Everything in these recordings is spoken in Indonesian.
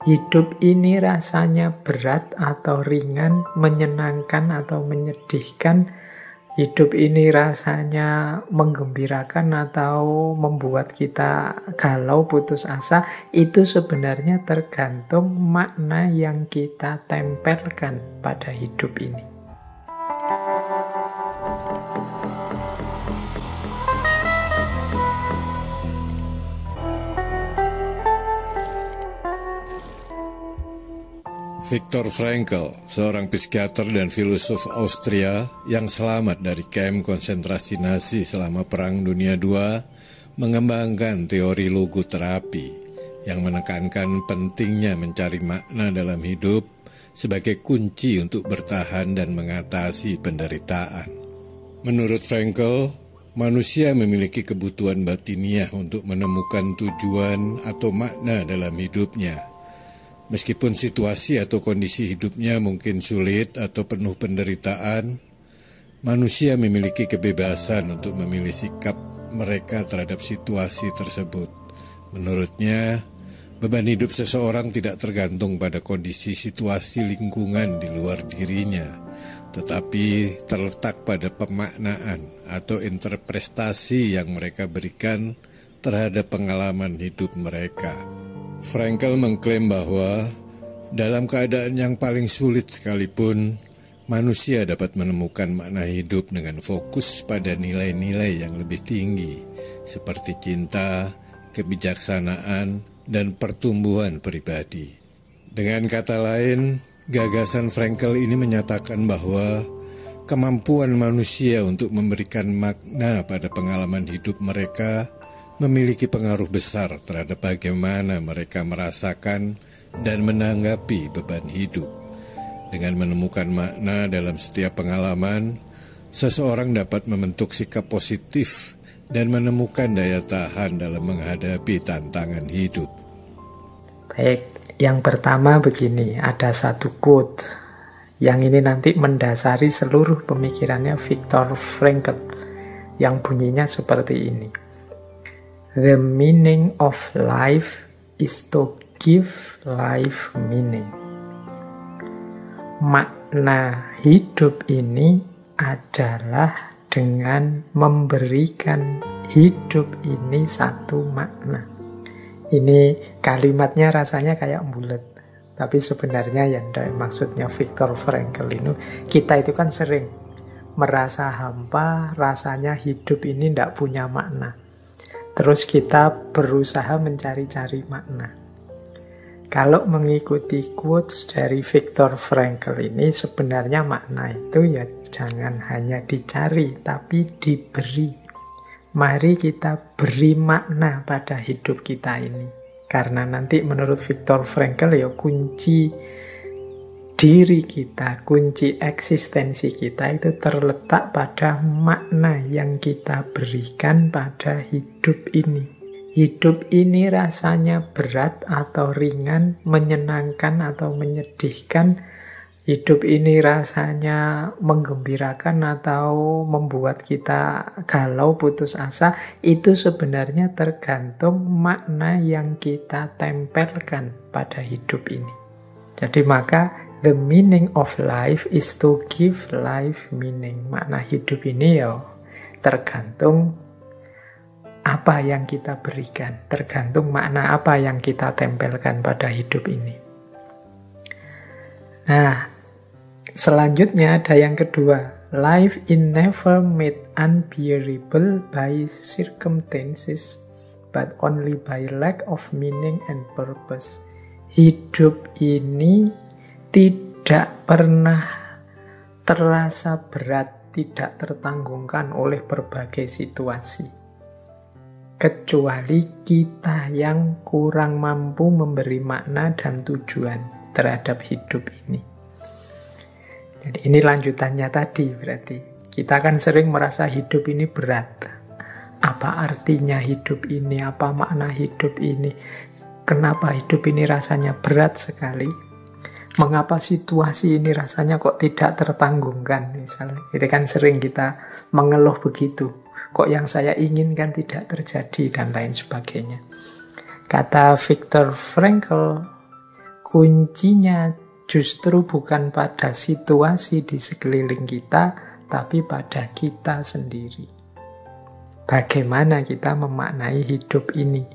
Hidup ini rasanya berat atau ringan, menyenangkan atau menyedihkan. Hidup ini rasanya menggembirakan atau membuat kita galau, putus asa. Itu sebenarnya tergantung makna yang kita tempelkan pada hidup ini. Viktor Frankl, seorang psikiater dan filosof Austria yang selamat dari kamp konsentrasi Nazi selama Perang Dunia II, mengembangkan teori logoterapi yang menekankan pentingnya mencari makna dalam hidup sebagai kunci untuk bertahan dan mengatasi penderitaan. Menurut Frankl, manusia memiliki kebutuhan batiniah untuk menemukan tujuan atau makna dalam hidupnya. Meskipun situasi atau kondisi hidupnya mungkin sulit atau penuh penderitaan, manusia memiliki kebebasan untuk memilih sikap mereka terhadap situasi tersebut. Menurutnya, beban hidup seseorang tidak tergantung pada kondisi situasi lingkungan di luar dirinya, tetapi terletak pada pemaknaan atau interpretasi yang mereka berikan terhadap pengalaman hidup mereka. Frankl mengklaim bahwa dalam keadaan yang paling sulit sekalipun, manusia dapat menemukan makna hidup dengan fokus pada nilai-nilai yang lebih tinggi, seperti cinta, kebijaksanaan, dan pertumbuhan pribadi. Dengan kata lain, gagasan Frankl ini menyatakan bahwa kemampuan manusia untuk memberikan makna pada pengalaman hidup mereka memiliki pengaruh besar terhadap bagaimana mereka merasakan dan menanggapi beban hidup. Dengan menemukan makna dalam setiap pengalaman, seseorang dapat membentuk sikap positif dan menemukan daya tahan dalam menghadapi tantangan hidup. Baik, yang pertama begini, ada satu quote yang ini nanti mendasari seluruh pemikirannya Viktor Frankl yang bunyinya seperti ini. The meaning of life is to give life meaning. Makna hidup ini adalah dengan memberikan hidup ini satu makna. Ini kalimatnya rasanya kayak bulat, tapi sebenarnya yang maksudnya Viktor Frankl ini, kita itu kan sering merasa hampa, rasanya hidup ini tidak punya makna. Terus kita berusaha mencari-cari makna. Kalau mengikuti quotes dari Viktor Frankl ini, sebenarnya makna itu ya jangan hanya dicari, tapi diberi. Mari kita beri makna pada hidup kita ini. Karena nanti menurut Viktor Frankl ya kunci diri kita, kunci eksistensi kita itu terletak pada makna yang kita berikan pada hidup ini. Hidup ini rasanya berat atau ringan, menyenangkan atau menyedihkan. Hidup ini rasanya menggembirakan atau membuat kita galau, putus asa. Itu sebenarnya tergantung makna yang kita tempelkan pada hidup ini. Jadi maka the meaning of life is to give life meaning. Makna hidup ini ya tergantung apa yang kita berikan, tergantung makna apa yang kita tempelkan pada hidup ini. Nah, selanjutnya ada yang kedua. Life is never made unbearable by circumstances, but only by lack of meaning and purpose. Hidup ini tidak pernah terasa berat, tidak tertanggungkan oleh berbagai situasi. Kecuali kita yang kurang mampu memberi makna dan tujuan terhadap hidup ini. Jadi ini lanjutannya tadi berarti. Kita kan sering merasa hidup ini berat. Apa artinya hidup ini? Apa makna hidup ini? Kenapa hidup ini rasanya berat sekali? Mengapa situasi ini rasanya kok tidak tertanggungkan misalnya. Itu kan sering kita mengeluh begitu. Kok yang saya inginkan tidak terjadi dan lain sebagainya. Kata Viktor Frankl, kuncinya justru bukan pada situasi di sekeliling kita, tapi pada kita sendiri. Bagaimana kita memaknai hidup ini?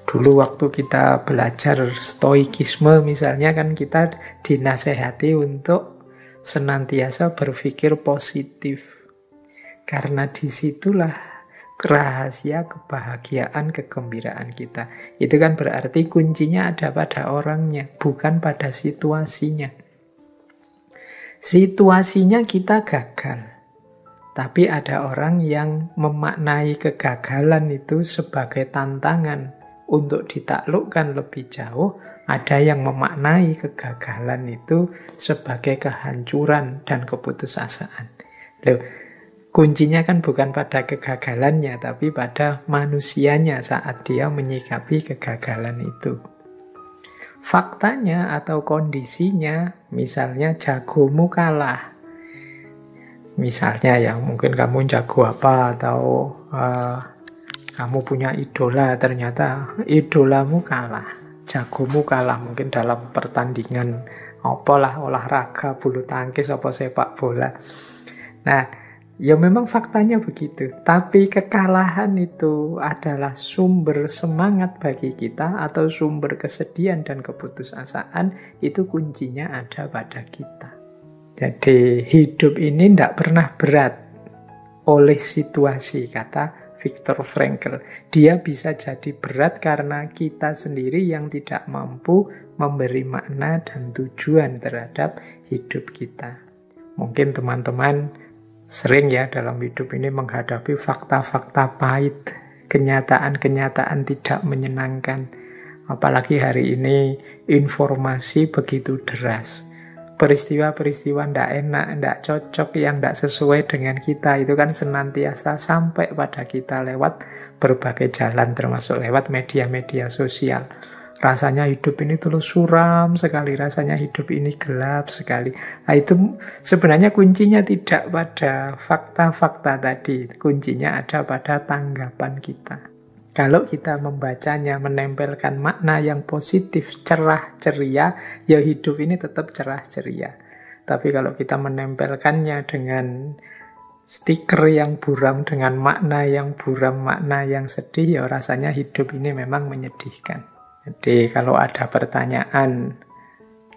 Dulu waktu kita belajar stoikisme misalnya, kan kita dinasehati untuk senantiasa berpikir positif. Karena disitulah rahasia kebahagiaan, kegembiraan kita. Itu kan berarti kuncinya ada pada orangnya, bukan pada situasinya. Situasinya kita gagal, tapi ada orang yang memaknai kegagalan itu sebagai tantangan untuk ditaklukkan lebih jauh. Ada yang memaknai kegagalan itu sebagai kehancuran dan keputusasaan. Loh, kuncinya kan bukan pada kegagalannya, tapi pada manusianya saat dia menyikapi kegagalan itu. Faktanya atau kondisinya, misalnya jagomu kalah. Misalnya ya mungkin kamu jago apa, atau kamu punya idola, ternyata idolamu kalah. Jagomu kalah mungkin dalam pertandingan apalah, olahraga, bulu tangkis, apa sepak bola. Nah, ya memang faktanya begitu, tapi kekalahan itu adalah sumber semangat bagi kita atau sumber kesedihan dan keputusasaan, itu kuncinya ada pada kita. Jadi hidup ini tidak pernah berat oleh situasi, kata Viktor Frankl. Dia bisa jadi berat karena kita sendiri yang tidak mampu memberi makna dan tujuan terhadap hidup kita. Mungkin teman-teman sering ya dalam hidup ini menghadapi fakta-fakta pahit, kenyataan-kenyataan tidak menyenangkan. Apalagi hari ini informasi begitu deras. Peristiwa-peristiwa tidak enak, tidak cocok, yang tidak sesuai dengan kita, itu kan senantiasa sampai pada kita lewat berbagai jalan, termasuk lewat media-media sosial. Rasanya hidup ini terus suram sekali, rasanya hidup ini gelap sekali. Nah, itu sebenarnya kuncinya tidak pada fakta-fakta tadi, kuncinya ada pada tanggapan kita. Kalau kita membacanya, menempelkan makna yang positif, cerah, ceria, ya hidup ini tetap cerah, ceria. Tapi kalau kita menempelkannya dengan stiker yang buram, dengan makna yang buram, makna yang sedih, ya rasanya hidup ini memang menyedihkan. Jadi kalau ada pertanyaan,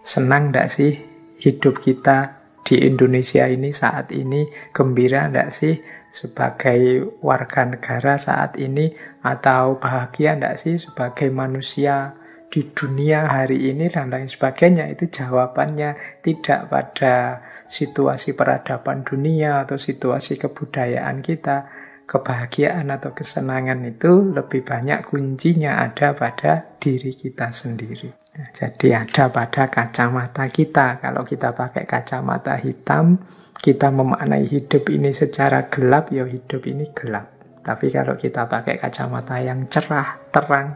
senang enggak sih hidup kita di Indonesia ini saat ini, gembira enggak sih sebagai warga negara saat ini, atau bahagia enggak sih sebagai manusia di dunia hari ini, dan lain sebagainya, itu jawabannya tidak pada situasi peradaban dunia atau situasi kebudayaan kita. Kebahagiaan atau kesenangan itu lebih banyak kuncinya ada pada diri kita sendiri. Nah, jadi ada pada kacamata kita. Kalau kita pakai kacamata hitam, kita memaknai hidup ini secara gelap, ya hidup ini gelap. Tapi kalau kita pakai kacamata yang cerah, terang,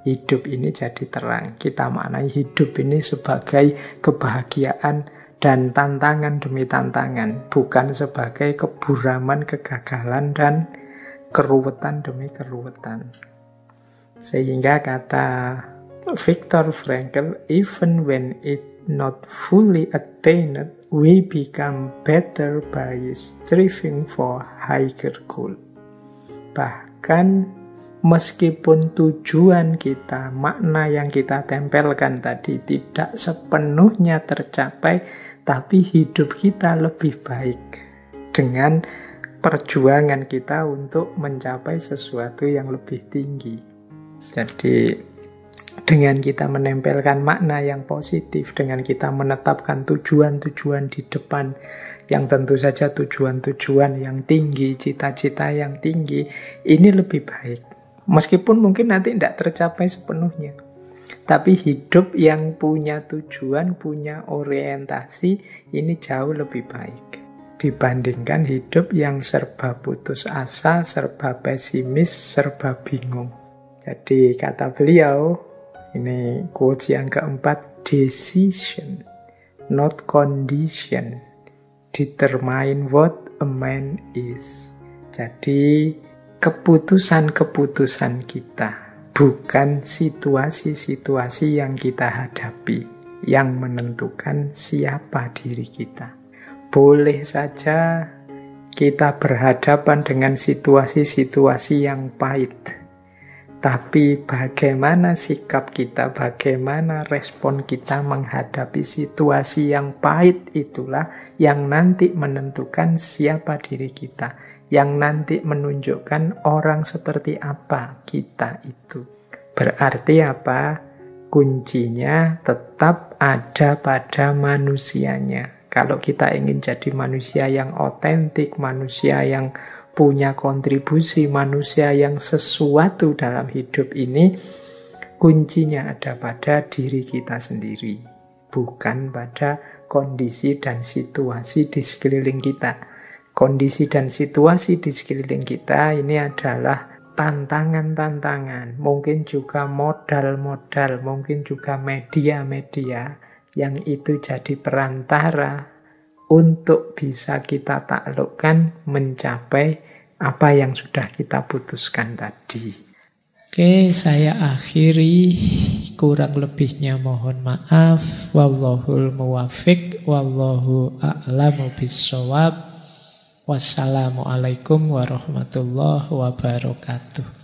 hidup ini jadi terang. Kita maknai hidup ini sebagai kebahagiaan dan tantangan demi tantangan, bukan sebagai keburaman, kegagalan, dan keruwetan demi keruwetan. Sehingga kata Viktor Frankl, even when it not fully attained, we become better by striving for higher goal. Bahkan meskipun tujuan kita, makna yang kita tempelkan tadi tidak sepenuhnya tercapai, tapi hidup kita lebih baik dengan perjuangan kita untuk mencapai sesuatu yang lebih tinggi. Jadi dengan kita menempelkan makna yang positif, dengan kita menetapkan tujuan-tujuan di depan, yang tentu saja tujuan-tujuan yang tinggi, cita-cita yang tinggi, ini lebih baik. Meskipun mungkin nanti tidak tercapai sepenuhnya, tapi hidup yang punya tujuan, punya orientasi, ini jauh lebih baik dibandingkan hidup yang serba putus asa, serba pesimis, serba bingung. Jadi kata beliau, ini quotes yang keempat, decision, not condition, determine what a man is. Jadi keputusan-keputusan kita, bukan situasi-situasi yang kita hadapi yang menentukan siapa diri kita. Boleh saja kita berhadapan dengan situasi-situasi yang pahit, tapi bagaimana sikap kita, bagaimana respon kita menghadapi situasi yang pahit itulah yang nanti menentukan siapa diri kita, yang nanti menunjukkan orang seperti apa kita itu. Berarti apa? Kuncinya tetap ada pada manusianya. Kalau kita ingin jadi manusia yang otentik, manusia yang punya kontribusi, manusia yang sesuatu dalam hidup ini, kuncinya ada pada diri kita sendiri, bukan pada kondisi dan situasi di sekeliling kita. Kondisi dan situasi di sekeliling kita ini adalah tantangan-tantangan, mungkin juga modal-modal, mungkin juga media-media yang itu jadi perantara untuk bisa kita taklukkan mencapai apa yang sudah kita putuskan tadi. Oke, saya akhiri. Kurang lebihnya mohon maaf. Wallahul muwafiq, wallahu a'lamu bissawab. Wassalamualaikum warahmatullahi wabarakatuh.